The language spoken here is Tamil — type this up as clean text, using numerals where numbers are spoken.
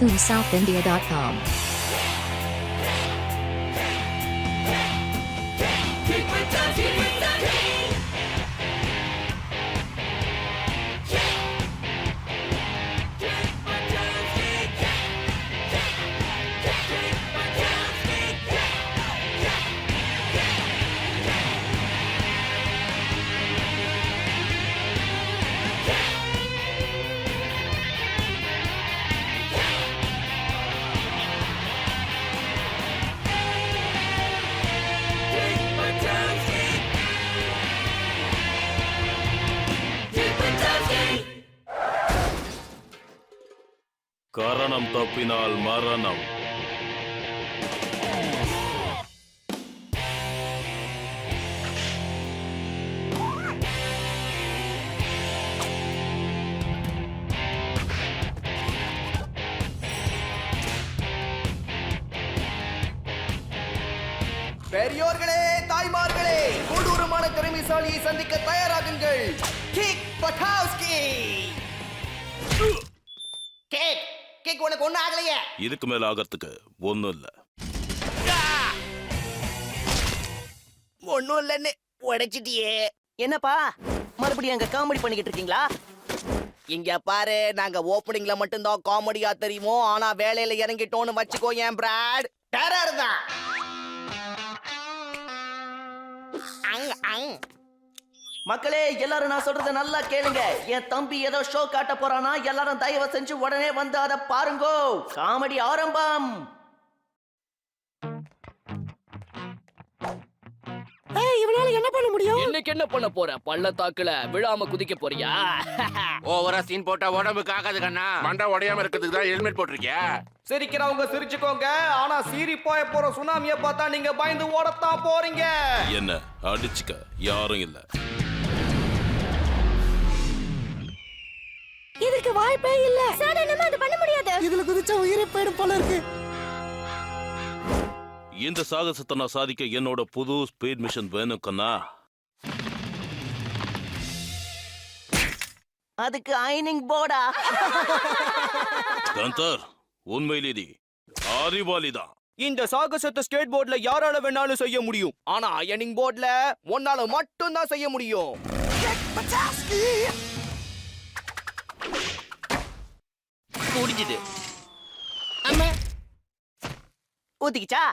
cartoonsouthindia.com. கரணம் தப்பினால் மரணம். பெரியோர்களே, தாய்மார்களே, கொடூரமான திறமைசாலியை சந்திக்க தயாராகுங்கள். கிக் பட்டாஸ்கி. கேக் கேக் உனக்கு ஒண்ணு ஆகலையே. இதுக்கு மேல ஆகிறதுக்கு ஒண்ணும் இல்ல. ஒண்ணும் இல்லன்னு உடைச்சிட்டியே. என்னப்பா மறுபடியும் அங்க காமெடி பண்ணிக்கிட்டு இருக்கீங்களா? இங்க பாரு, நாங்க ஓப்பனிங்ல மட்டும்தான் காமெடியா தெரியுமோ, ஆனா வேலையில இறங்கிட்டோன்னு வச்சுக்கோ ஏன் பிராட். டெரர் தான். மக்களே, எல்லாரும் நான் சொல்றத நல்லா கேளுங்க. என் தம்பி ஏதோ ஷோ காட்ட போறானா, எல்லாரும் தயவு செஞ்சு உடனே வந்து அதை பாருங்கோ. காமெடி ஆரம்பம். இவனால என்ன பண்ண முடியும்? இன்னைக்கு என்ன பண்ண போற? பள்ளத்தாக்குல விழாம குதிக்க போறியா? ஓவரா சீன் போட்டா உடம்புக்கு ஆகாது கண்ணா. மண்டை உடையாம இருக்கிறதுக்கு தான் ஹெல்மெட் போட்டிருக்கியா? சிரிக்கிறவங்க சிரிச்சுக்கோங்க, ஆனா சீறி போய போற சுனாமியை பார்த்தா நீங்க பயந்து ஓடத்தான் போறீங்க. என்ன அடிச்சுக்க யாரும் இல்ல. இதுக்கு வாய்ப்பே இல்ல. சாதாரணமா அது பண்ண முடியாது. இதுல குதிச்சா உயிரே போயிடும் போல இருக்கு. இந்த சாகசத்தை நான் சாதிக்க என்னோட புது ஸ்பீட் மிஷன் வேணும் கண்ணா. அதுக்கு ஐனிங் போர்டா. கந்தர், உண்மையிலே அறிவாளிதான். இந்த சாகசத்தை ஸ்கேட் போர்ட்ல யாரால வேணாலும் செய்ய முடியும், ஆனா அயனிங் போர்ட்ல ஒன்னால மட்டும் தான் செய்ய முடியும். முடிஞ்சுது. ஊத்திக்கிச்சா?